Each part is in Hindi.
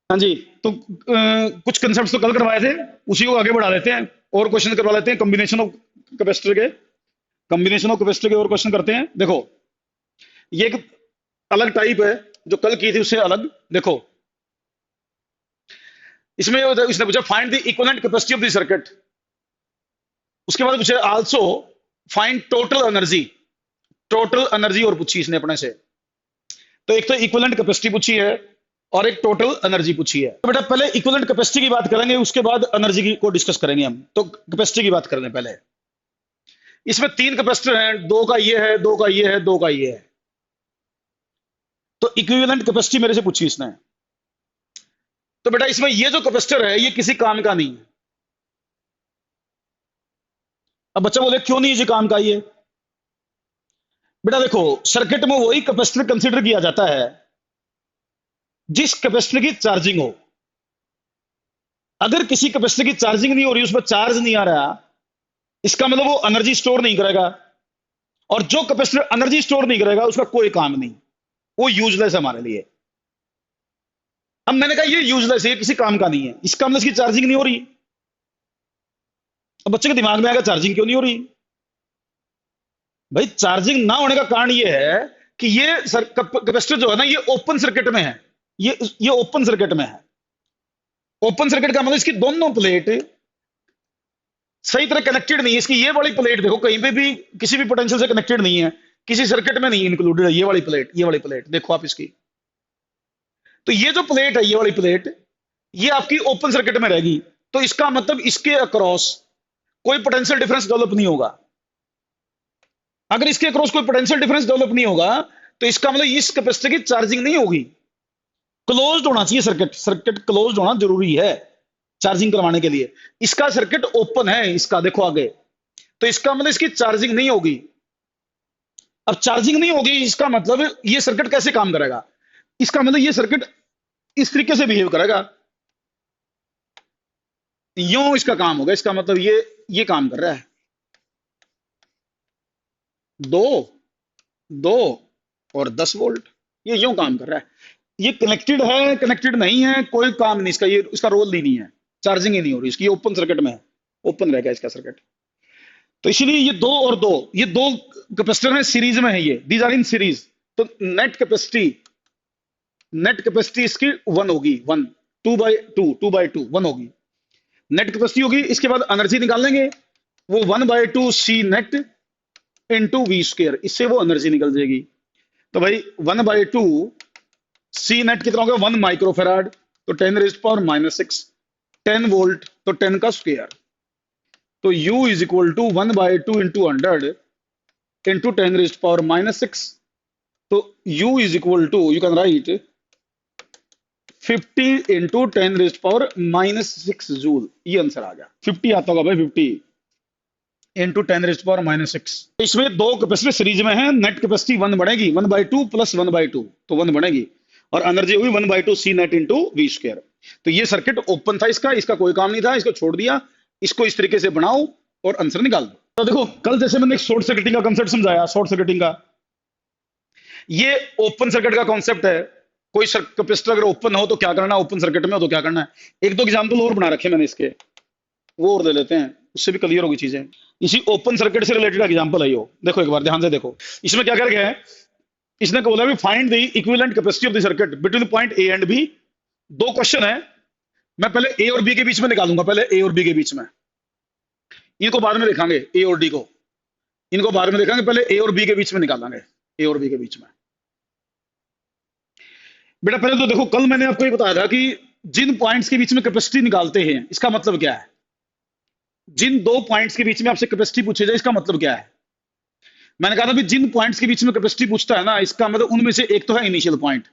हाँ जी। तो कुछ कंसेप्ट तो कल करवाए थे, उसी को आगे बढ़ा लेते हैं और क्वेश्चन करवा लेते हैं कॉम्बिनेशन ऑफ कैपेसिटर के। कॉम्बिनेशन ऑफ कैपेसिटर के और क्वेश्चन करते हैं। देखो, ये एक अलग टाइप है जो कल की थी उससे अलग। देखो, इसमें इसने पूछा find the equivalent capacity of the circuit. उसके बाद पूछा also find total energy. Total energy और पूछी इसने अपने से। तो एक तो इक्विवेलेंट कैपेसिटी पूछी है और एक टोटल एनर्जी पूछी है। तो बेटा पहले इक्विवेलेंट कैपेसिटी की बात करेंगे, उसके बाद एनर्जी को डिस्कस करेंगे हम। तो कैपेसिटी की बात करेंगे पहले। इसमें तीन कैपेसिटर हैं, दो का ये है, दो का ये है, दो का ये है। तो इक्विवेलेंट कैपेसिटी मेरे से पूछी इसने। तो बेटा इसमें ये जो कैपेसिटर है ये किसी काम का नहीं है। अब बच्चा बोले क्यों नहीं ये काम का ये? बेटा देखो, सर्किट में वही कैपेसिटर कंसीडर किया जाता है जिस कैपेसिटर की चार्जिंग हो। अगर किसी कैपेसिटर की चार्जिंग नहीं हो रही, उसमें चार्ज नहीं आ रहा, इसका मतलब वो एनर्जी स्टोर नहीं करेगा। और जो कैपेसिटर एनर्जी स्टोर नहीं करेगा उसका कोई काम नहीं, वो यूजलेस है हमारे लिए। अब मैंने कहा ये यूजलेस है, ये किसी काम का नहीं है, इसका मतलब इसकी चार्जिंग नहीं हो रही। अब बच्चे के दिमाग में आएगा चार्जिंग क्यों नहीं हो रही? भाई चार्जिंग ना होने का कारण ये है कि ये कैपेसिटर जो है ना ये ओपन सर्किट में है। ये ओपन सर्किट में है। ओपन सर्किट का मतलब इसकी दोनों प्लेट सही तरह कनेक्टेड नहीं है। इसकी ये वाली प्लेट देखो कहीं पे भी किसी भी पोटेंशियल से कनेक्टेड नहीं है, किसी सर्किट में नहीं इंक्लूडेड है। ये वाली प्लेट, ये वाली प्लेट देखो आप इसकी। तो ये जो प्लेट है, ये वाली प्लेट, ये आपकी ओपन सर्किट में रहेगी। तो इसका मतलब इसके अक्रॉस कोई पोटेंशियल डिफरेंस डेवलप नहीं होगा। अगर इसके अक्रॉस कोई पोटेंशियल डिफरेंस डेवलप नहीं होगा तो इसका मतलब इस कैपेसिटर की चार्जिंग नहीं होगी। क्लोज्ड होना चाहिए सर्किट। सर्किट क्लोज्ड होना जरूरी है चार्जिंग करवाने के लिए। इसका सर्किट ओपन है, इसका देखो आगे। तो इसका मतलब इसकी चार्जिंग नहीं होगी। अब चार्जिंग नहीं होगी, इसका मतलब ये सर्किट कैसे काम करेगा? इसका मतलब ये सर्किट इस तरीके से बिहेव करेगा, यूं इसका काम होगा। इसका मतलब ये काम कर रहा है। दो, दो और 10 वोल्ट, ये यूं काम कर रहा है। ये कनेक्टेड है, कनेक्टेड नहीं है, कोई काम नहीं इसका। ये इसका रोल ही नहीं है, चार्जिंग ही नहीं हो रही इसकी। ओपन सर्किट में है, ओपन रहेगा इसका सर्किट। तो इसीलिए ये दो और दो, ये दो कैपेसिटर हैं, सीरीज में है ये, दीज आर इन सीरीज। तो नेट कैपेसिटी इसकी 1 होगी। 1, 2/2, 2/2 1 होगी नेट कैपेसिटी होगी। इसके बाद एनर्जी निकाल लेंगे, वो 1/2 सी नेट इंटू वी स्क्र, इससे वो एनर्जी निकल जाएगी। तो भाई 1/2 सी नेट कितना हो गया? 1 माइक्रोफेराड, तो 10⁻⁻6। 10 वोल्ट तो 10 का स्क्वायर। तो U is equal to 1/2 into 100 into 10⁻⁻6। तो U is equal to, you can write 50 into 10⁻⁻6 joule. ये आंसर आ गया। 50 आता होगा भाई, 50 इंटू 10⁻⁻6। इसमें दो कैपेसिटर सीरीज में है। नेट कैपेसिटी 1 बढ़ेगी, 1/2 प्लस 1/2 तो 1 बढ़ेगी। और एनर्जी हुई 1/2 सी नेट इंटू वी स्क्र। तो ये सर्किट ओपन था, इसका कोई काम नहीं था, इसको छोड़ दिया। इसको इस तरीके से बनाओ और आंसर निकाल दो। तो देखो कल जैसे मैंने एक शॉर्ट सर्किटिंग का कंसेप्ट समझाया, शॉर्ट सर्किटिंग का, ये ओपन सर्किट का कॉन्सेप्ट है। कोई कैपेसिटर अगर ओपन हो तो क्या करना है, ओपन सर्किट में हो तो क्या करना है। एक दो एग्जाम्पल और बना रखे मैंने इसके, वो और ले लेते हैं, उससे भी क्लियर होगी चीजें। इसी ओपन सर्किट से रिलेटेड एग्जाम्पल है यो। देखो एक बार ध्यान से देखो, इसमें क्या कर गया है। इसने बोला भी find the equivalent capacity of the circuit between point A and B. दो क्वेश्चन है, मैं पहले ए और बी के बीच में निकालूंगा। पहले ए और बी के बीच में, इनको बाद में देखेंगे, ए और डी को इनको बाद में देखेंगे। पहले ए और बी के बीच में निकालेंगे, ए और बी के बीच में। बेटा पहले तो देखो, कल मैंने आपको ये बताया था कि जिन पॉइंट्स के बीच में कैपेसिटी निकालते हैं इसका मतलब क्या है। जिन दो पॉइंट्स के बीच में आपसे कैपेसिटी पूछी जाए इसका मतलब क्या है। मैंने कहा था भी जिन पॉइंट्स के बीच में कैपेसिटी पूछता है ना, इसका मतलब उनमें से एक तो है इनिशियल पॉइंट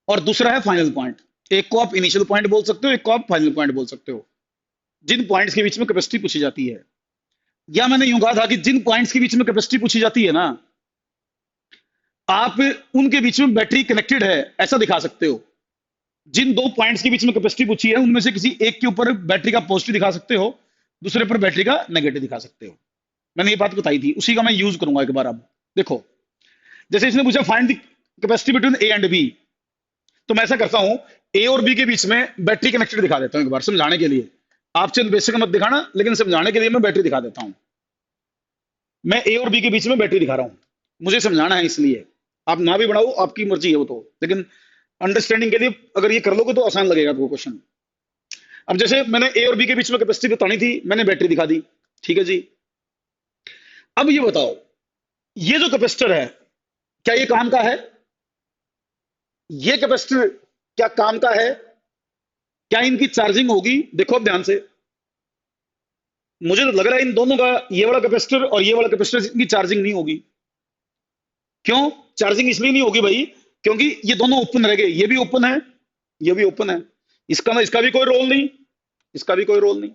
और दूसरा है फाइनल पॉइंट। एक को आप इनिशियल पॉइंट बोल सकते हो, एक को आप फाइनल पॉइंट बोल सकते हो, जिन पॉइंट्स के बीच में कैपेसिटी पूछी जाती है। या मैंने यूं कहा था कि जिन पॉइंट्स के बीच में कैपेसिटी पूछी जाती है ना, आप उनके बीच में बैटरी कनेक्टेड है ऐसा दिखा सकते हो। जिन दो पॉइंट्स के बीच में कैपेसिटी पूछी है उनमें से किसी एक के ऊपर बैटरी का पॉजिटिव दिखा सकते हो, दूसरे पर बैटरी का नेगेटिव दिखा सकते हो। मैंने ये बात बताई थी, उसी का मैं यूज करूंगा एक बार। अब देखो, जैसे इसने पूछा find the capacity between A and B, तो मैं ऐसा करता हूं, ए और बी के बीच में बैटरी कनेक्टेड दिखा देता हूं एक बार समझाने के लिए। आप चंद बेसिक मत दिखाना, लेकिन समझाने के लिए मैं बैटरी दिखा देता हूं। मैं ए और बी के बीच में बैटरी दिखा रहा हूं, मुझे समझाना है इसलिए। आप ना भी बढ़ाओ, आपकी मर्जी है वो तो, लेकिन अंडरस्टैंडिंग के लिए अगर ये कर लोगे तो आसान लगेगा आपको क्वेश्चन। अब जैसे मैंने ए और बी के बीच में कैपेसिटी बतानी थी, मैंने बैटरी दिखा दी, ठीक है जी। अब ये बताओ, ये जो कैपेसिटर है क्या ये काम का है? ये कैपेसिटर क्या काम का है? क्या इनकी चार्जिंग होगी? देखो अब ध्यान से, मुझे तो लग रहा है इन दोनों का, ये वाला कैपेसिटर और ये वाला कैपेसिटर, इनकी चार्जिंग नहीं होगी। क्यों चार्जिंग इसलिए नहीं होगी भाई? क्योंकि ये दोनों ओपन रह गए, ये भी ओपन है, ये भी ओपन है। इसका भी कोई रोल नहीं, इसका भी कोई रोल नहीं।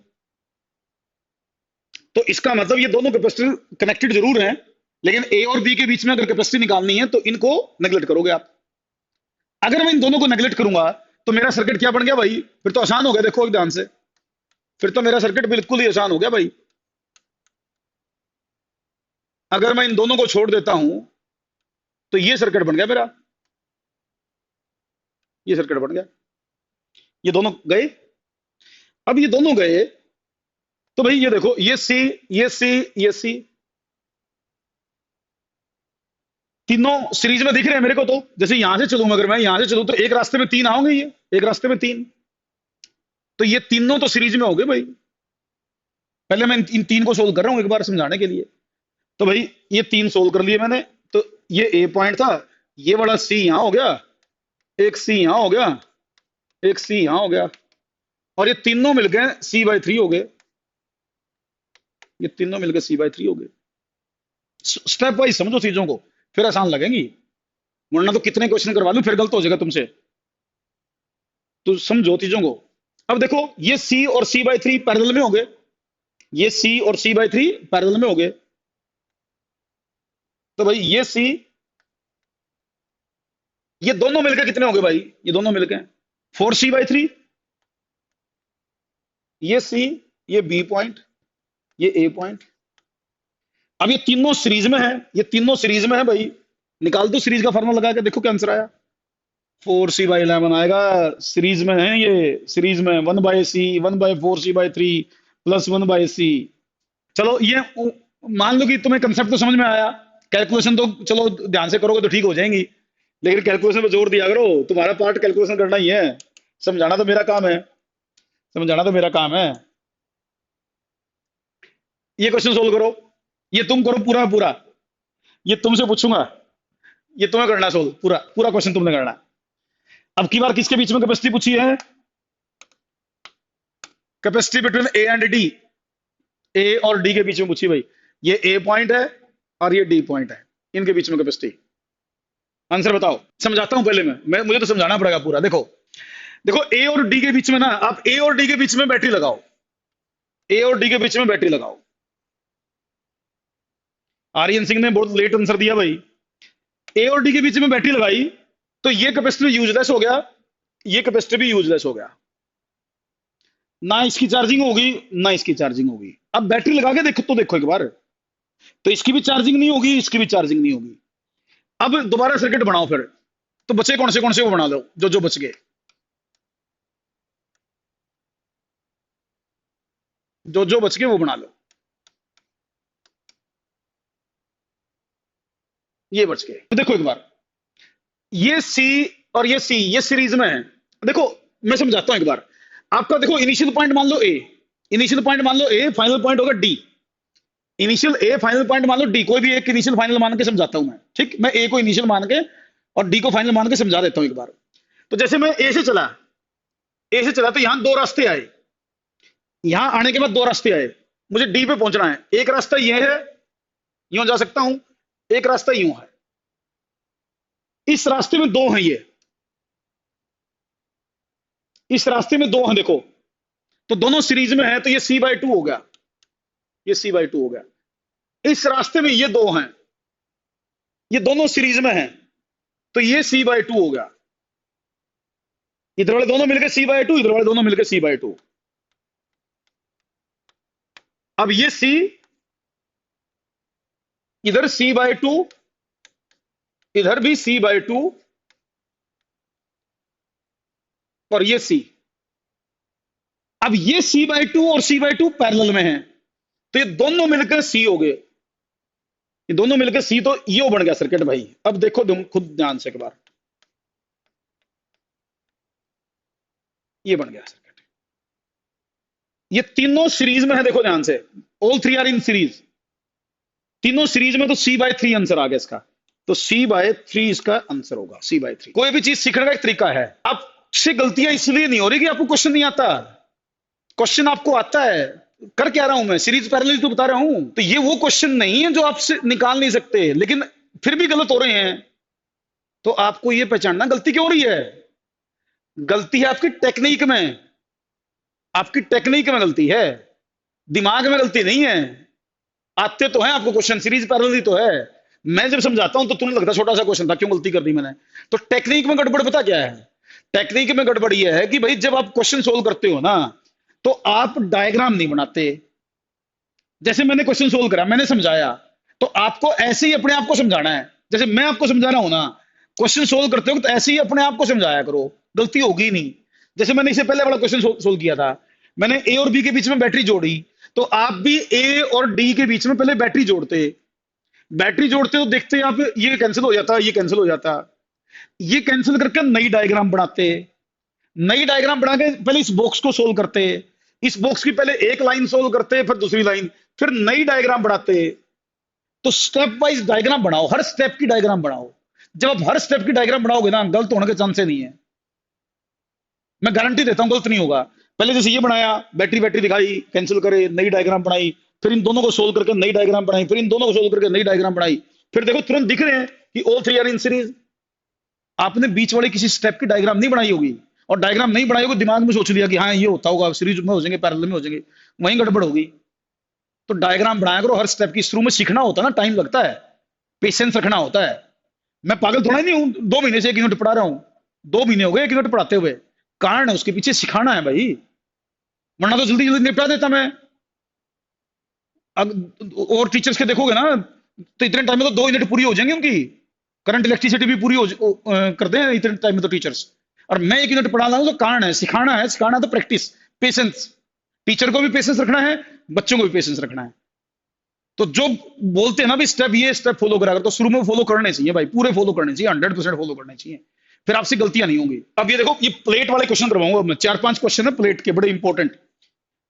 तो इसका मतलब ये दोनों कैपेसिटर कनेक्टेड जरूर हैं, लेकिन ए और बी के बीच में अगर कैपेसिटी निकालनी है तो इनको नेगलेक्ट करोगे आप। अगर मैं इन दोनों को नेगलेक्ट करूंगा तो मेरा सर्किट क्या बन गया भाई? फिर तो आसान हो गया, देखो ध्यान से, फिर तो मेरा सर्किट बिल्कुल ही आसान हो गया भाई। अगर मैं इन दोनों को छोड़ देता हूं तो ये सर्किट बन गया मेरा, ये सर्किट बन गया। ये दोनों गए, अब ये दोनों गए तो भाई ये देखो, ये सी, ये सी, ये सी, तीनों सीरीज में दिख रहे हैं मेरे को। तो जैसे यहां से चलूंगा, अगर मैं यहां से चलूं तो एक रास्ते में तीन आओगे, ये एक रास्ते में तीन, तो ये तीनों तो सीरीज में हो गए भाई। पहले मैं इन तीन को सोल्व कर रहा हूं एक बार समझाने के लिए। तो भाई ये तीन सोल्व कर लिए मैंने, तो ये ए पॉइंट था, ये वाला सी यहां हो गया, एक सी यहां हो गया, एक सी यहां हो गया, और ये तीनों मिल गए सी बाई थ्री हो गए, ये तीनों मिलकर सी बाई थ्री हो गए। स्टेप वाइज समझो चीजों को, फिर आसान लगेंगी, वरना तो कितने क्वेश्चन करवा लूं फिर गलत हो जाएगा तुमसे। तो समझो चीजों को। अब देखो, ये सी और सी बाई थ्री पैरेलल में हो गए, ये सी और सी बाई थ्री पैरेलल में हो गए। तो भाई ये सी, ये दोनों मिलकर कितने हो गए भाई? ये दोनों मिलकर फोर सी बाई थ्री। ये सी, ये बी पॉइंट, ये ए पॉइंट। अब ये तीनों सीरीज में है, ये तीनों सीरीज में है भाई। निकाल दो सीरीज का फार्मूला लगा के, देखो क्या आंसर आया। फोर सी बाई इलेवन आएगा, सीरीज में है ये, सीरीज में one by C, one by four C by three plus one by C. चलो ये मान लो कि तुम्हें कंसेप्ट तो समझ में आया, कैलकुलेशन तो चलो ध्यान से करोगे तो ठीक हो जाएंगी, लेकिन कैलकुलेशन पे जोर दिया करो, तुम्हारा पार्ट कैलकुलेशन करना ही है, समझाना तो मेरा काम है, समझाना तो मेरा काम है। ये क्वेश्चन सोल्व करो, ये तुम करो पूरा पूरा, ये तुमसे पूछूंगा, ये तुम्हें करना सोल्व, पूरा पूरा क्वेश्चन तुमने करना। अब की बार किसके बीच में कैपेसिटी पूछी है? Capacity between A and D, A और डी के बीच में पूछी भाई। ये ए पॉइंट है और ये डी पॉइंट है, इनके बीच में कैपेसिटी। आंसर बताओ, समझाता हूं पहले मैं मुझे तो समझाना पड़ेगा पूरा। देखो देखो, ए और डी के बीच में ना, आप ए और डी के बीच में बैटरी लगाओ, ए और डी के बीच में बैटरी लगाओ। आर्यन सिंह ने बहुत लेट आंसर दिया भाई। ए और डी के बीच में बैटरी लगाई तो ये कैपेसिटर यूजलेस हो गया, ये कैपेसिटर भी यूजलेस हो गया, ना इसकी चार्जिंग होगी ना इसकी चार्जिंग होगी। अब बैटरी लगा के देखो, तो देखो एक बार, तो इसकी भी चार्जिंग नहीं होगी, इसकी भी चार्जिंग नहीं होगी। अब दोबारा सर्किट बनाओ फिर, तो बचे कौन से वो बना लो, जो जो बच गए, जो जो बच गए वो बना लो। ये बच गए, तो देखो एक बार, ये सी और ये सी, ये सीरीज में है। देखो मैं समझाता हूं एक बार। आपका देखो, इनिशियल पॉइंट मान लो ए, इनिशियल पॉइंट मान लो ए, फाइनल पॉइंट होगा डी। इनिशियल ए, फाइनल पॉइंट मान लो डी, कोई भी एक इनिशियल फाइनल मान के समझाता हूं मैं, ठीक? मैं ए को इनिशियल मान के और डी को फाइनल मान के समझा देता हूं एक बार। तो जैसे मैं ए से चला, ए से चला तो यहां दो रास्ते आए, यहां आने के बाद दो रास्ते आए, मुझे डी पे पहुंचना है। एक रास्ता ये है, यूं जा सकता हूं, एक रास्ता यूं है, इस रास्ते में दो हैं, ये इस रास्ते में दो हैं देखो, तो दोनों सीरीज में है, तो ये सी बाई टू हो गया, ये सी बाई टू हो गया। इस रास्ते में ये दो हैं, ये दोनों सीरीज में हैं, तो ये सी बाई टू हो गया। इधर वाले दोनों मिलकर सी बाई टू, इधर वाले दोनों मिलकर सी बाई टू। अब ये सी, इधर सी बाई टू, इधर भी सी बाई टू, और ये सी। अब ये C/2 और C/2 पैरेलल में है, तो ये दोनों मिलकर सी हो गए, ये दोनों मिलकर सी, तो ये बन गया सर्किट भाई। अब देखो तुम खुद ध्यान से एक बार, ये बन गया सर्किट। ये तीनों सीरीज में है, देखो ध्यान से, all three are in series, तीनों सीरीज में, तो C/3 आंसर आ गया इसका। तो C/3 इसका आंसर होगा, C/3। कोई भी चीज सीखने का एक तरीका है। आपसे गलतियां इसलिए नहीं हो रही कि आपको क्वेश्चन नहीं आता, क्वेश्चन आपको आता है। कर क्या रहा हूं मैं, सीरीज पैरेलल तो बता रहा हूं। तो ये वो क्वेश्चन नहीं है जो आपसे निकाल नहीं सकते, लेकिन फिर भी गलत हो रहे हैं। तो आपको ये पहचानना गलती क्यों हो रही है। गलती है आपकी टेक्निक में, आपकी टेक्निक में गलती है, दिमाग में गलती नहीं है। आते तो हैं आपको क्वेश्चन, सीरीज पैरेलल तो है। मैं जब समझाता हूं तो तुम्हें लगता है छोटा सा क्वेश्चन था, क्यों गलती कर दी मैंने। तो टेक्निक में गड़बड़ पता क्या है, टेक्निक में गड़बड़ यह है कि भाई जब आप क्वेश्चन सोल्व करते हो ना, तो आप डायग्राम नहीं बनाते। जैसे मैंने क्वेश्चन सोल्व करा, मैंने समझाया, तो आपको ऐसे ही अपने आप को समझाना है। जैसे मैं आपको समझा रहा हूं ना, क्वेश्चन सोल्व करते हो तो ऐसे ही अपने आप को समझाया करो, गलती होगी नहीं। जैसे मैंने इससे पहले वाला क्वेश्चन सोल्व किया था, मैंने ए और बी के बीच में बैटरी जोड़ी, तो आप भी ए और डी के बीच में पहले बैटरी जोड़ते, बैटरी जोड़ते हो, देखते आप ये कैंसिल हो जाता, ये कैंसिल हो जाता, ये कैंसिल करके नई डायग्राम बनाते, नई डायग्राम बना के पहले इस बॉक्स को सोल्व करते, इस बॉक्स की पहले एक लाइन सोल्व करते, फिर दूसरी लाइन, फिर नई डायग्राम बनाते। तो स्टेप वाइज डायग्राम बनाओ, हर स्टेप की डायग्राम बनाओ। जब आप हर स्टेप की डायग्राम बनाओगे ना, गलत होने के चांस नहीं है, मैं गारंटी देता हूं गलत नहीं होगा। पहले जैसे ये बनाया, बैटरी बैटरी दिखाई, कैंसिल करे, नई डायग्राम बनाई, फिर इन दोनों को सोल्व करके नई डायग्राम बनाई, फिर इन दोनों को सोल्व करके नई डायग्राम बनाई, फिर देखो तुरंत दिख रहे हैं कि all three are in series. आपने बीच वाले किसी स्टेप की डायग्राम नहीं बनाई होगी, और डायग्राम नहीं बनाई होगी, दिमाग में सोच लिया कि हाँ ये होता होगा, सीरीज में हो जाएंगे, पैरेलल में हो जाएंगे, वहीं गड़बड़ होगी। तो डायग्राम बनाया करो हर स्टेप की। शुरू में सीखना होता है ना, टाइम लगता है, पेशेंस रखना होता है। मैं पागल थोड़ा नहीं हूं, 2 महीने से 1 यूनिट पढ़ा रहा हूं, 2 महीने हो गए 1 यूनिट पढ़ाते हुए। कारण है उसके पीछे, सिखाना है भाई, वरना तो जल्दी जल्दी निपटा देता मैं। अब और टीचर्स के देखोगे ना, तो इतने टाइम में तो 2 यूनिट पूरी हो जाएंगी उनकी, करंट इलेक्ट्रिसिटी भी पूरी करते हैं इतने टाइम में तो टीचर्स। और मैं 1 यूनिट पढ़ा रहा हूं, तो कारण है, सिखाना है, सिखाना तो प्रैक्टिस, पेशेंस। टीचर को भी पेशेंस रखना है, बच्चों को भी पेशेंस रखना है। तो जो बोलते हैं ना भी स्टेप ये स्टेप फॉलो करा कर, तो शुरू में फॉलो करने चाहिए भाई, पूरे फॉलो करने चाहिए, 100% फॉलो करने चाहिए, फिर आपसे गलतियां नहीं होंगी। अब ये देखो, ये प्लेट वाले क्वेश्चन करवाऊंगा मैं, 4-5 क्वेश्चन है प्लेट के, बड़े इंपॉर्टेंट।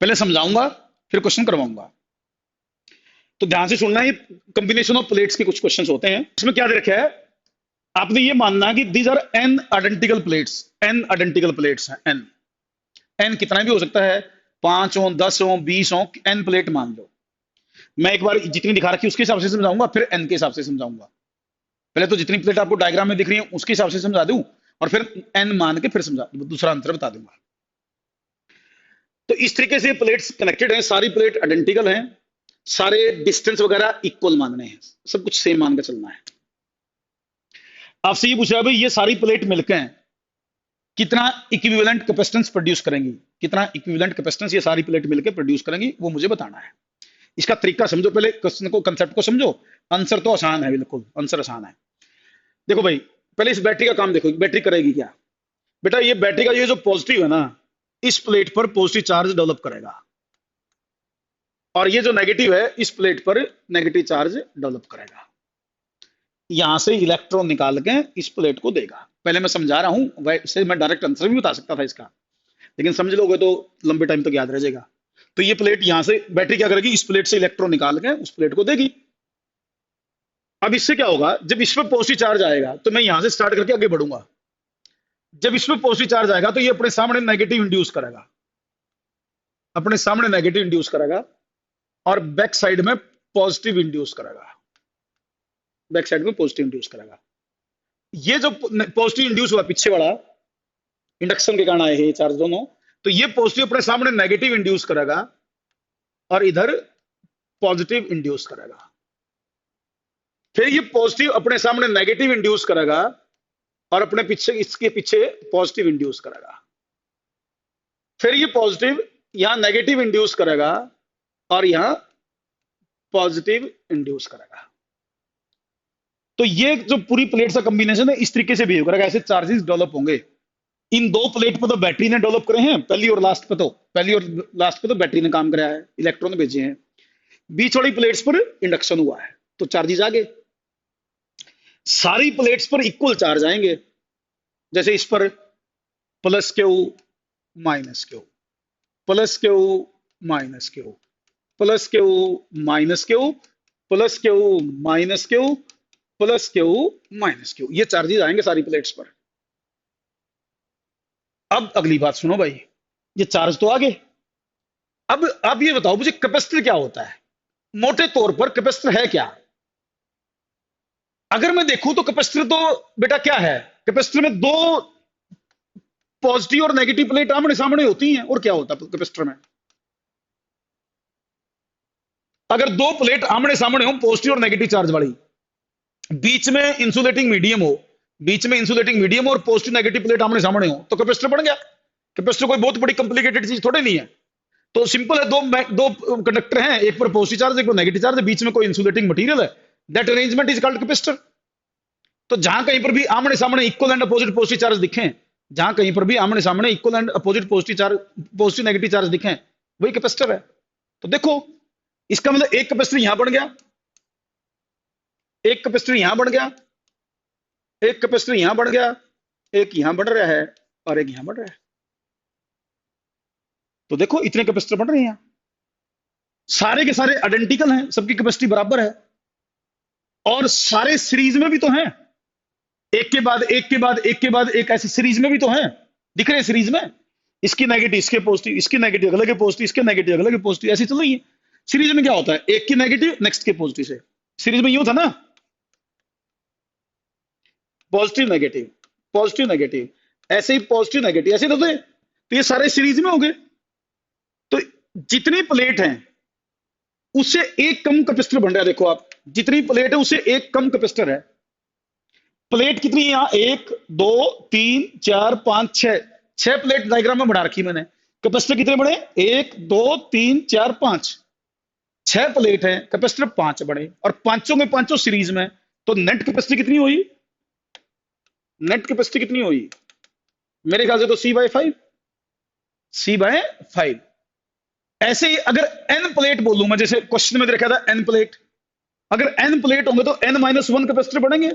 पहले समझाऊंगा, फिर क्वेश्चन करवाऊंगा, तो ध्यान से सुनना। ये कॉम्बिनेशन ऑफ प्लेट्स के कुछ क्वेश्चन होते हैं। इसमें क्या दे रखा है, आपने ये मानना कि these are N identical plates, N identical plates हैं। एन, एन कितना भी हो सकता है, 5 हो, 10 हो, 20 हो, एन प्लेट मान लो। मैं एक बार जितनी दिखा रखी है उसके हिसाब से समझाऊंगा, फिर एन के हिसाब से समझाऊंगा। पहले तो जितनी प्लेट आपको डायग्राम में दिख रही है उसके हिसाब से समझा दूं, और फिर एन मान के फिर समझा दूसरा आंसर बता दूंगा। तो इस तरीके से प्लेट्स कनेक्टेड हैं, सारी प्लेट आइडेंटिकल हैं, सारे डिस्टेंस वगैरह इक्वल मानने हैं, सब कुछ सेम मान के चलना है। आपसे ये पूछा भाई, ये सारी प्लेट मिलकर कितना इक्विवेलेंट कैपेसिटेंस प्रोड्यूस करेंगी, कितना इक्विवेलेंट कैपेसिटेंस ये सारी प्लेट मिलकर प्रोड्यूस करेंगी, वो मुझे बताना है। इसका तरीका समझो, पहले क्वेश्चन को, कंसेप्ट को समझो। आंसर तो आसान है, बिल्कुल आंसर आसान है। देखो भाई, पहले इस बैटरी का काम देखो, बैटरी करेगी क्या। बेटा ये बैटरी का ये जो पॉजिटिव है ना, इस प्लेट पर पॉजिटिव चार्ज डेवलप करेगा, और ये जो नेगेटिव है इस प्लेट पर नेगेटिव चार्ज डेवलप करेगा। यहां से इलेक्ट्रॉन निकाल के इस प्लेट को देगा। पहले मैं समझा रहा हूं, वैसे मैं डायरेक्ट आंसर भी बता सकता था इसका, लेकिन समझ लोगे तो लंबे टाइम तक याद रह जाएगा। तो ये प्लेट यहां से बैटरी क्या करेगी, इस प्लेट से इलेक्ट्रॉन निकाल के उस प्लेट को देगी। अब इससे क्या होगा, जब इस पर पॉजिटिव चार्ज आएगा तो मैं यहां से स्टार्ट करके आगे बढ़ूंगा। जब इस पर पॉजिटिव चार्ज आएगा तो ये अपने सामने नेगेटिव इंड्यूस करेगा, अपने सामने नेगेटिव इंड्यूस करेगा, और बैक साइड में पॉजिटिव इंड्यूस करेगा, बैक साइड में पॉजिटिव इंड्यूस करेगा। ये जो पॉजिटिव इंड्यूस हुआ पीछे वाला, इंडक्शन के कारण आए हैं चार्ज दोनों, तो ये पॉजिटिव अपने सामने नेगेटिव इंड्यूस करेगा, और इधर पॉजिटिव इंड्यूस करेगा। फिर ये पॉजिटिव अपने सामने नेगेटिव इंड्यूस करेगा, और अपने पीछे, इसके पीछे पॉजिटिव इंड्यूस करेगा। फिर ये पॉजिटिव यहां नेगेटिव इंड्यूस करेगा, और यहां पॉजिटिव इंड्यूस करेगा। तो ये जो पूरी प्लेट का कॉम्बिनेशन है, इस तरीके से बिहेव करेगा, ऐसे चार्जेस डेवलप होंगे। इन दो प्लेट पे तो बैटरी ने डेवलप करे हैं, पहली और लास्ट पे तो बैटरी ने काम कराया है, इलेक्ट्रॉन भेजे हैं। बीच वाली प्लेट्स पर इंडक्शन हुआ है, तो चार्जेस आ गए। सारी प्लेट्स पर इक्वल चार्ज आएंगे, जैसे इस पर plus Q minus Q, plus Q minus Q, plus Q minus Q, plus Q minus Q, plus Q minus Q, ये चार्जेस आएंगे सारी प्लेट्स पर। अब अगली बात सुनो भाई, ये चार्ज तो आ गए। अब ये बताओ मुझे कैपेसिटर क्या होता है? मोटे तौर पर कैपेसिटर है क्या? अगर मैं देखूं तो कैपेसिटर तो बेटा क्या है, कैपेसिटर में दो पॉजिटिव और नेगेटिव प्लेट आमने सामने होती हैं, और क्या होता है कैपेसिटर में? अगर दो प्लेट आमने सामने हो, पॉजिटिव और नेगेटिव चार्ज वाली, बीच में इंसुलेटिंग मीडियम हो, बीच में इंसुलेटिंग मीडियम और पॉजिटिव नेगेटिव प्लेट आमने सामने हो, तो कैपेसिटर बन गया। कैपेसिटर कोई बहुत बड़ी कॉम्प्लिकेटेड चीज थोड़ी नहीं है, तो सिंपल है, दो कंडक्टर हैं, एक पर पॉजिटिव चार्ज एक पर नेगेटिव चार्ज है, बीच में कोई इंसुलेटिंग मटेरियल है, that arrangement is called capacitor. तो जहां कहीं पर भी आमने सामने equal and opposite positive charge दिखें, जहां कहीं पर भी आमने सामने equal and opposite positive negative charge दिखें, वही कैपेसिटर है। तो देखो, इसका मतलब एक कैपेसिटर यहां बन गया, एक कैपेसिटर यहां बन गया, एक कैपेसिटर यहां बन गया, एक यहां बन रहा है और एक यहां बन रहा है। तो देखो इतने कैपेसिटर बन रहे हैं, सारे के सारे आइडेंटिकल हैं, सबकी कैपेसिटी बराबर है, और सारे सीरीज में भी तो हैं, एक के बाद एक के बाद एक के बाद एक, ऐसी सीरीज में भी तो हैं, दिख रहे हैं सीरीज में, इसकी नेगेटिव इसके पॉजिटिव, इसकी नेगेटिव अगले के पॉजिटिव, इसके नेगेटिव अगले के पॉजिटिव, ऐसी चल रही है। सीरीज में क्या होता है, एक की नेगेटिव नेक्स्ट के पॉजिटिव से, सीरीज में यूं था ना, पॉजिटिव नेगेटिव, पॉजिटिव नेगेटिव, ऐसे ही पॉजिटिव नेगेटिव ऐसे होते, तो ये सारे सीरीज में हो गए। तो जितनी प्लेट हैं उससे एक कम कैपेसिटर बन रहा है, देखो आप, जितनी प्लेट है उससे एक कम कैपेसिटर है। प्लेट कितनी है यहां, एक दो तीन चार पांच छह, छह प्लेट डायग्राम में बना रखी मैंने। कैपेसिटर कितने बने, एक दो तीन चार पांच, छह प्लेट है, कैपेसिटर पांच बने, और पांचों में पांचों सीरीज में, तो नेट कैपेसिटी कितनी हुई, नेट कैपेसिटी कितनी हुई, मेरे ख्याल से तो C/5, C/5। ऐसे ही अगर n प्लेट बोलूं मैं, जैसे क्वेश्चन में देखा था n प्लेट, अगर n प्लेट होंगे तो n-1 कैपेसिटर बनेंगे,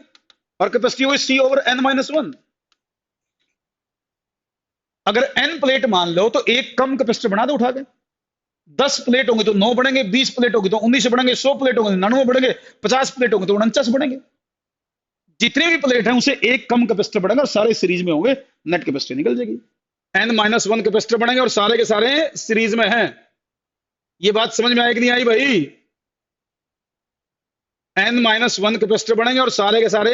और कैपेसिटी हुई C/n-1। अगर n प्लेट मान लो तो एक कम कैपेसिटर बना दो उठा के, 10 प्लेट होंगे तो 9 बनेंगे, 20 प्लेट होंगे तो 19 बनेंगे, 100 प्लेट होंगे तो 99 बनेंगे, 50 प्लेट होंगे तो 49 बनेंगे। जितने भी प्लेट हैं उसे एक कम कैपेसिटर बनेगा, और सारे सीरीज में होंगे, नेट कैपेसिटी निकल जाएगी। n-1 कैपेसिटर बनेंगे और सारे के सारे सीरीज में हैं। ये बात समझ में आई कि नहीं आई भाई? n-1 कैपेसिटर बनेंगे और सारे के सारे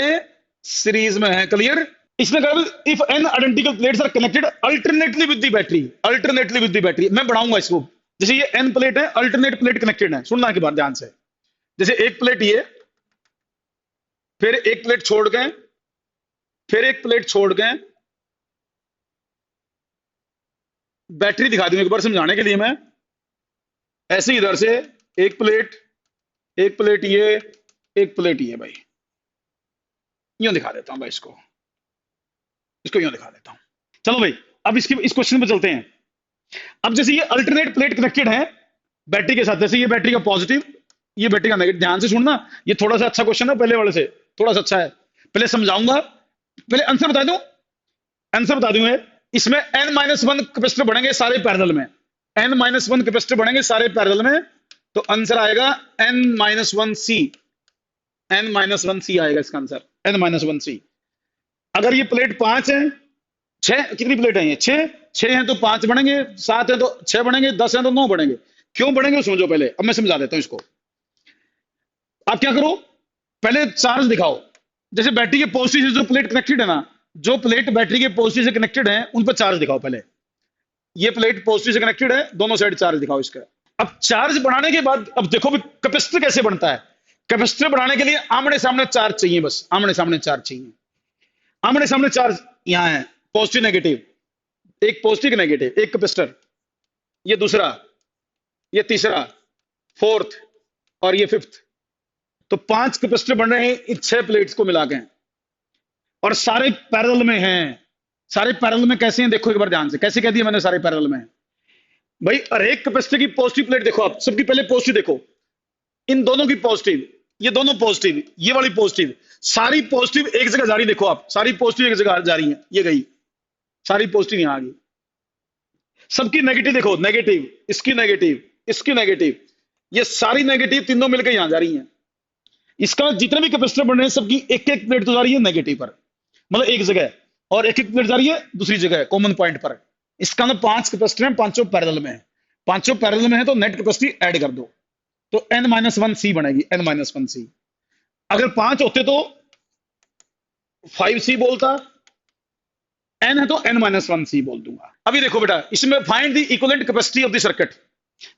सीरीज में हैं, क्लियर? इसने कहा if n identical plates are connected alternately with the battery, alternately with the battery, मैं बढ़ाऊंगा इसको, जैसे ये n प्लेट है, अल्टरनेट प्लेट कनेक्टेड है, सुनना के बाद ध्यान से, जैसे एक प्लेट ये, फिर एक प्लेट छोड़ गए, फिर एक प्लेट छोड़ गए, बैटरी दिखा दूं एक बार समझाने के लिए मैं, ऐसे इधर से एक प्लेट ये, एक प्लेट ये, भाई यूं दिखा देता हूं भाई, इसको यूं दिखा देता हूं। चलो भाई, अब इस क्वेश्चन पे चलते हैं। अब जैसे ये अल्टरनेट प्लेट कनेक्टेड है बैटरी के साथ, जैसे ये बैटरी का पॉजिटिव, ये बैटरी का नेगेटिव, ध्यान से सुनना, ये थोड़ा सा अच्छा क्वेश्चन है, पहले वाले से थोड़ा सा अच्छा है, पहले समझाऊंगा, पहले आंसर बता दूं, आंसर बता दूं, इसमें n-1 कैपेसिटर बनेंगे सारे पैरेलल में, n-1 कैपेसिटर बनेंगे सारे पैरेलल में, तो आंसर आएगा n-1c, n-1c आएगा इसका आंसर, n-1c। अगर ये प्लेट 5 है, 6 कितनी प्लेट है, ये 6 हैं तो 5 बनेंगे, 7 है तो 6 बनेंगे, 10 है तो 9 बनेंगे। क्यों बनेंगे समझो पहले, अब मैं समझा देता हूं इसको। आप क्या करो, पहले चार्ज दिखाओ, जैसे बैटरी के पॉजिटिव से जो प्लेट कनेक्टेड है ना, जो प्लेट बैटरी के पॉजिटिव से कनेक्टेड है उन पर चार्ज दिखाओ पहले। ये प्लेट पॉजिटिव से कनेक्टेड है, दोनों साइड चार्ज दिखाओ इसका। अब चार्ज बढ़ाने के बाद, अब देखो कैपेसिटर कैसे बनता है। कैपेसिटर बढ़ाने के लिए आमने सामने चार्ज चाहिए, बस आमने सामने चार्ज चाहिए। आमने सामने चार्ज यहां है, पॉजिटिव नेगेटिव, एक पॉजिटिव नेगेटिव, एक कैपेसिटर, ये दूसरा, ये तीसरा, फोर्थ, और ये फिफ्थ। तो 5 कैपेसिटर बन रहे हैं इन 6 प्लेट्स को मिला के, और सारे पैरेलल में हैं, सारे पैरेलल में कैसे हैं देखो एक बार ध्यान से, कैसे कह दिया मैंने सारे पैरेलल में हैं? भाई हर एक कैपेसिटर की पॉजिटिव प्लेट देखो, आप सबकी पहले पॉजिटिव देखो, इन दोनों की पॉजिटिव, ये दोनों पॉजिटिव, ये वाली पॉजिटिव, सारी पॉजिटिव एक जगह जा रही, देखो आप सारी पॉजिटिव एक जगह जा रही है, ये गई सारी पॉजिटिव यहां आ गई। सबकी नेगेटिव देखो, नेगेटिव, इसकी नेगेटिव, इसकी नेगेटिव, ये सारी नेगेटिव तीनों मिलकर यहां जा रही हैं। इसका जितने भी कैपेसिटर बन रहे हैं सबकी एक एक प्लेट तो जा रही है नेगेटिव पर, मतलब एक जगह, और एक एक प्लेट जा रही है दूसरी जगह कॉमन पॉइंट पर। इसका ना 5 कैपेसिटर हैं, पांचों पैरेलल में है, पांचों पैरेलल में है, तो नेट कैपेसिटी ऐड कर दो तो n-1c बनेगी, n-1c। अगर 5 होते तो 5c बोलता, n है तो n-1c बोल दूंगा। अभी देखो बेटा, इसमें find the equivalent capacity of the circuit,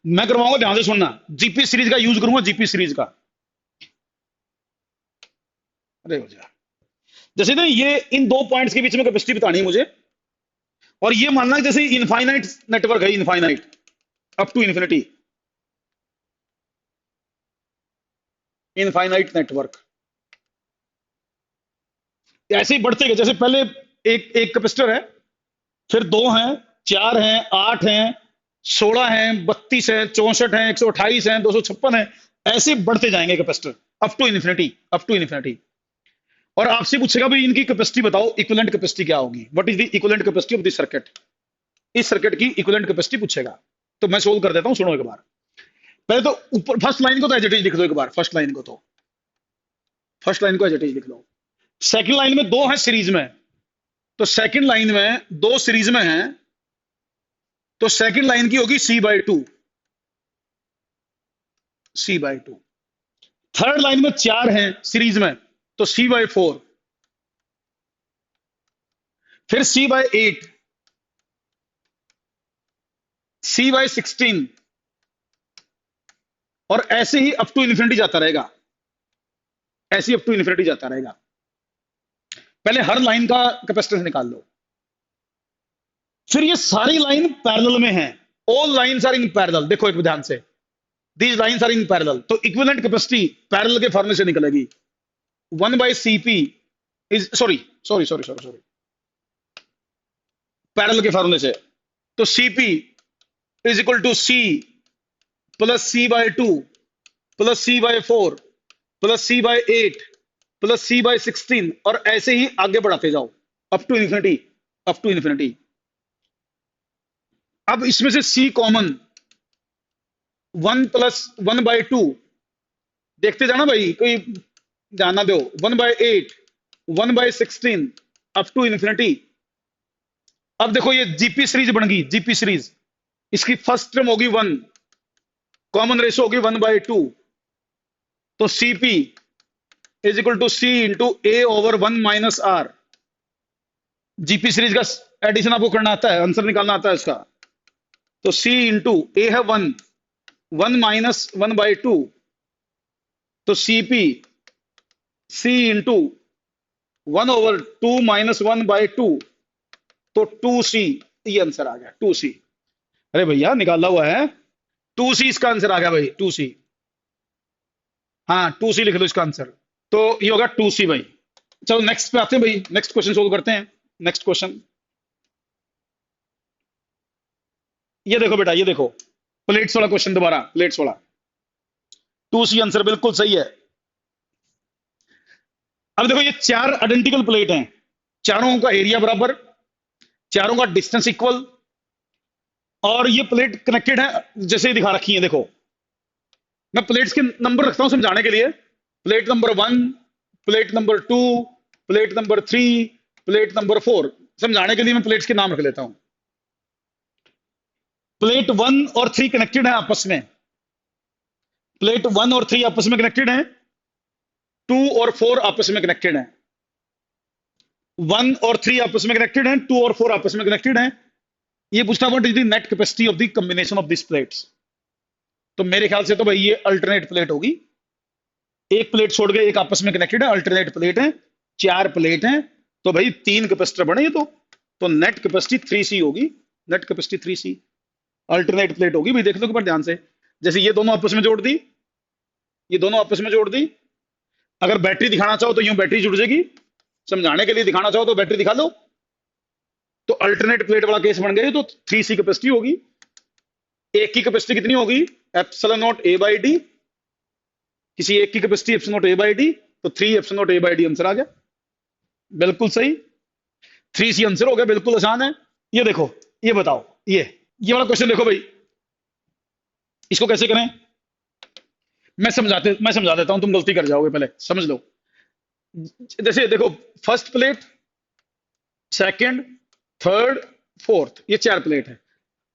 मैं करवाऊंगा, ध्यान से सुनना, जीपी सीरीज का यूज करूंगा, जीपी सीरीज का। अरे हो जा, जैसे ना ये इन दो पॉइंट्स के बीच में कैपेसिटी बतानी है मुझे, और ये मानना है जैसे इनफाइनाइट नेटवर्क है, infinite up to infinity, infinite network ऐसे ही बढ़ते गए। जैसे पहले एक एक कैपेसिटर है, फिर 2 हैं, 4 हैं, 8 हैं, 16 हैं, 32 हैं, 64 हैं, 128 हैं, 256 हैं, ऐसे बढ़ते जाएंगे capacitor up to infinity, up to infinity. और आपसे पूछेगा भाई इनकी कैपेसिटी बताओ, इक्विवेलेंट कैपेसिटी क्या होगी, what is the equivalent capacity of the circuit, इस सर्किट की इक्विवेलेंट कैपेसिटी पूछेगा। तो मैं सोल्व कर देता हूं, सुनो एक बार। पहले तो ऊपर फर्स्ट लाइन को तो एज इट इज लिख दो एक बार, फर्स्ट लाइन को तो, फर्स्ट लाइन को एज इट इज लिख लो। सेकंड लाइन में 2 है सीरीज में, तो सेकंड लाइन में 2 सीरीज में है, तो सेकंड लाइन की होगी c/2, c/2। थर्ड लाइन में 4 हैं सीरीज में, तो c/4, फिर c/8, c/16, और ऐसे ही अप टू इन्फिनिटी जाता रहेगा, ऐसे ही अप टू इन्फिनिटी जाता रहेगा। पहले हर लाइन का कैपेसिटेंस निकाल लो, फिर ये सारी लाइन पैरेलल में है, all lines are in parallel, देखो एक ध्यान से, these lines are in parallel, तो इक्विवेलेंट कैपेसिटी पैरेलल के फॉर्मूले से निकलेगी, 1/Cp is sorry sorry sorry sorry sorry parallel के फॉर्मूले से, तो Cp is equal to C plus C/2 plus C/4 plus C/8 plus C/16, और ऐसे ही आगे बढ़ाते जाओ up to infinity, up to infinity. अब इसमें से C कॉमन, 1 प्लस 1/2, देखते जाना भाई, कोई ध्यान ना दो, 1/8, 1/16 अप टू इन्फिनिटी। अब देखो ये जीपी सीरीज बन गई, जीपी सीरीज, इसकी फर्स्ट टर्म होगी 1, कॉमन रेशो होगी 1/2, तो Cp is equal to C into A/1 - R। GP series का एडिशन आपको करना आता है, आंसर निकालना आता है इसका, तो C इंटू A है 1, 1 माइनस 1/2, तो Cp C इंटू 1/2 माइनस 1/2, तो 2C, ये आंसर आ गया 2C। अरे भैया निकाला हुआ है, 2C इसका आंसर आ गया भाई, 2C, हाँ 2C लिख लो इसका आंसर, तो ये होगा 2C भाई। चलो नेक्स्ट पे आते हैं भाई, नेक्स्ट क्वेश्चन सोल्व करते हैं। नेक्स्ट क्वेश्चन, ये देखो बेटा, ये देखो प्लेट्स वाला क्वेश्चन, दोबारा प्लेट्स वाला, 2C आंसर बिल्कुल सही है। अब देखो ये 4 आइडेंटिकल प्लेट हैं, चारों का एरिया बराबर, चारों का डिस्टेंस इक्वल, और ये प्लेट कनेक्टेड है जैसे दिखा रखी है। देखो मैं प्लेट्स के नंबर रखता हूं समझाने के लिए, plate number 1, plate number 2, plate number 3, plate number 4, समझाने के लिए मैं प्लेट्स के नाम रख लेता हूं। प्लेट 1 और 3 कनेक्टेड है आपस में, प्लेट 1 और 3 आपस में कनेक्टेड है, 2 और 4 आपस में कनेक्टेड है, 1 और 3 आपस में कनेक्टेड है, 2 और 4 आपस में कनेक्टेड है। ये पूछता what is the net capacity of the combination of this plates, तो मेरे ख्याल से तो भाई ये अल्टरनेट प्लेट होगी, एक प्लेट छोड़ के एक आपस में कनेक्टेड है, अल्टरनेट प्लेट है, 4 प्लेट हैं, तो भाई 3 कैपेसिटर बने ये तो नेट कैपेसिटी 3C होगी, net capacity 3C, alternate plate होगी भाई। देख लो एक बार ध्यान से, जैसे ये दोनों आपस में जोड़ दी, ये दोनों आपस में जोड़ दी, अगर बैटरी दिखाना चाहो तो यूं बैटरी जुड़ जाएगी, समझाने के लिए दिखाना चाहो तो बैटरी दिखा लो, तो अल्टरनेट प्लेट वाला केस बन गया, तो 3C कैपेसिटी होगी। एक की कैपेसिटी कितनी होगी? Epsilon naught A by D. किसी एक की capacity epsilon naught A by D, तो 3 epsilon naught A by D answer आ गया। बिल्कुल सही, 3C आंसर हो गया, बिल्कुल आसान है। ये देखो, ये बताओ, ये वाला क्वेश्चन देखो भाई, इसको कैसे करें? मैं समझा देता हूं, तुम गलती कर जाओगे, पहले समझ लो। जैसे देखो, first plate, second, third, fourth, ये 4 प्लेट है।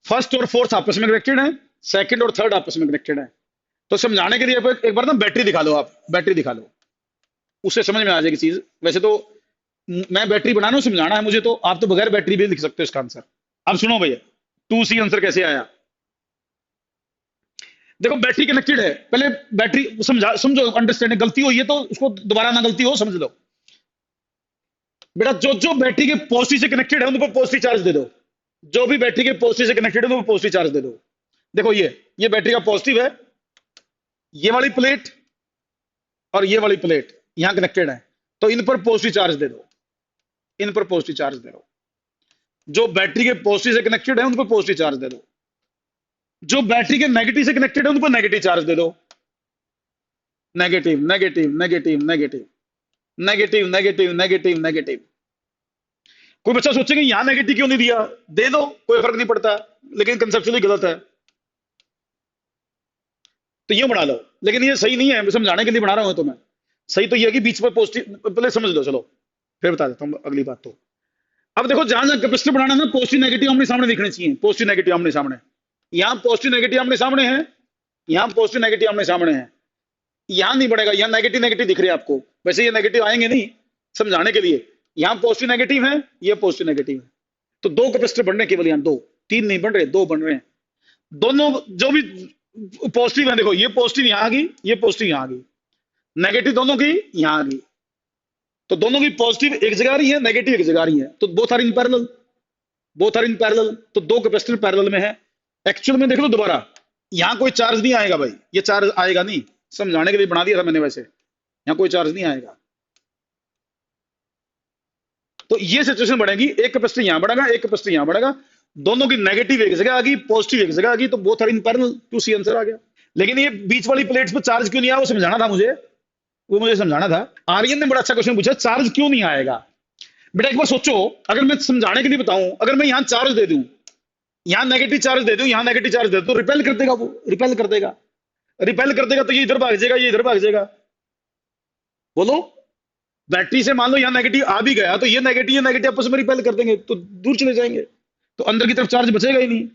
फर्स्ट और फोर्थ आपस में कनेक्टेड है, सेकंड और थर्ड आपस में कनेक्टेड है। तो समझाने के लिए एक बार ना बैटरी दिखा लो, आप बैटरी दिखा लो, उससे समझ में आ जाएगी चीज। वैसे तो मैं बैटरी बनाना समझाना है मुझे, तो आप तो बगैर बैटरी भी लिख सकते हो इसका आंसर। अब सुनो भैया, 2C आंसर कैसे आया? देखो बैटरी कनेक्टेड है, पहले बैटरी समझो, अंडरस्टैंडिंग। गलती हुई है तो उसको दोबारा ना गलती हो, समझ लो बेटा। जो जो बैटरी के पॉजिटिव से कनेक्टेड है उन पर पॉजिटिव चार्ज दे दो। जो भी बैटरी के पॉजिटिव से कनेक्टेड है उन पर पॉजिटिव चार्ज दे दो। देखो ये बैटरी का पॉजिटिव है, ये वाली प्लेट और ये वाली प्लेट यहां कनेक्टेड है, तो इन पर पॉजिटिव चार्ज दे दो, इन पर पॉजिटिव चार्ज दे दो। जो बैटरी के पॉजिटिव से कनेक्टेड है उन पर पॉजिटिव चार्ज दे दो। जो बैटरी के नेगेटिव से कनेक्टेड है उन पर नेगेटिव चार्ज दे दो। Negative negative negative negative negative negative negative negative. कोई बच्चा सोचेगा यहां नेगेटिव क्यों नहीं दिया? दे दो, कोई फर्क नहीं पड़ता, लेकिन कंसेप्चुअली गलत है, तो ये बना लो। लेकिन ये सही नहीं है, मैं समझाने के लिए बना रहा हूं। तो मैं सही तो ये है कि बीच पर पॉजिटिव, पहले समझ लो, चलो फिर बता देता हूं अगली बात। तो अब देखो, जहां जहां कैपेसिटर बनाना है ना, पॉजिटिव नेगेटिव आमने सामने दिखने चाहिए। पॉजिटिव नेगेटिव आमने सामने, यहां पॉजिटिव नेगेटिव आमने सामने है, यहां पॉजिटिव नेगेटिव आमने सामने है। यहां नहीं बढ़ेगा, यहां नेगेटिव नेगेटिव दिख रहे हैं आपको, वैसे ये नेगेटिव आएंगे नहीं, समझाने के लिए। यहां पॉजिटिव नेगेटिव है, ये पॉजिटिव नेगेटिव है, तो 2 कैपेसिटर बन रहे हैं केवल, यहां 2, 3 नहीं बन रहे, 2 बन रहे हैं। दोनों जो भी पॉजिटिव है, देखो ये पॉजिटिव यहां आ गई, ये पॉजिटिव यहां आ गई, नेगेटिव दोनों की यहां आ गई, तो दोनों की पॉजिटिव एक जगह आ रही है, नेगेटिव एक जगह आ रही है, तो both are in parallel, both are in parallel, तो 2 कैपेसिटर पैरेलल में है। एक्चुअल में देख लो दोबारा, यहां कोई चार्ज नहीं आएगा भाई, ये चार्ज आएगा नहीं, समझाने के लिए बना दिया था मैंने, वैसे यहां कोई चार्ज नहीं आएगा। तो ये सिचुएशन बढ़ेगी, एक कैपेसिटर यहां बढ़ेगा, एक कैपेसिटर यहां बढ़ेगा, दोनों की नेगेटिव एक जगह आ गई, पॉजिटिव एक जगह आ गई, तो both are in parallel, 2C answer आ गया। लेकिन ये बीच वाली प्लेट्स पर चार्ज क्यों नहीं आया, वो समझाना था मुझे, वो मुझे समझाना था। आर्यन ने बड़ा अच्छा क्वेश्चन पूछा, चार्ज क्यों नहीं आएगा? बेटा एक बार सोचो, अगर मैं समझाने के लिए बताऊं, अगर मैं यहां चार्ज दे दूं, यहां नेगेटिव चार्ज दे दूं, यहां नेगेटिव चार्ज दे दूं, तो रिपेल कर देगा, वो रिपेल कर देगा, रिपेल कर देगा, तो ये इधर भाग जाएगा, ये इधर भाग जाएगा। बोलो, बैटरी से मान लो यहां नेगेटिव आ भी गया, तो ये नेगेटिव आपस में रिपेल कर देंगे, तो दूर चले जाएंगे, तो अंदर की तरफ चार्ज बचेगा ही नहीं।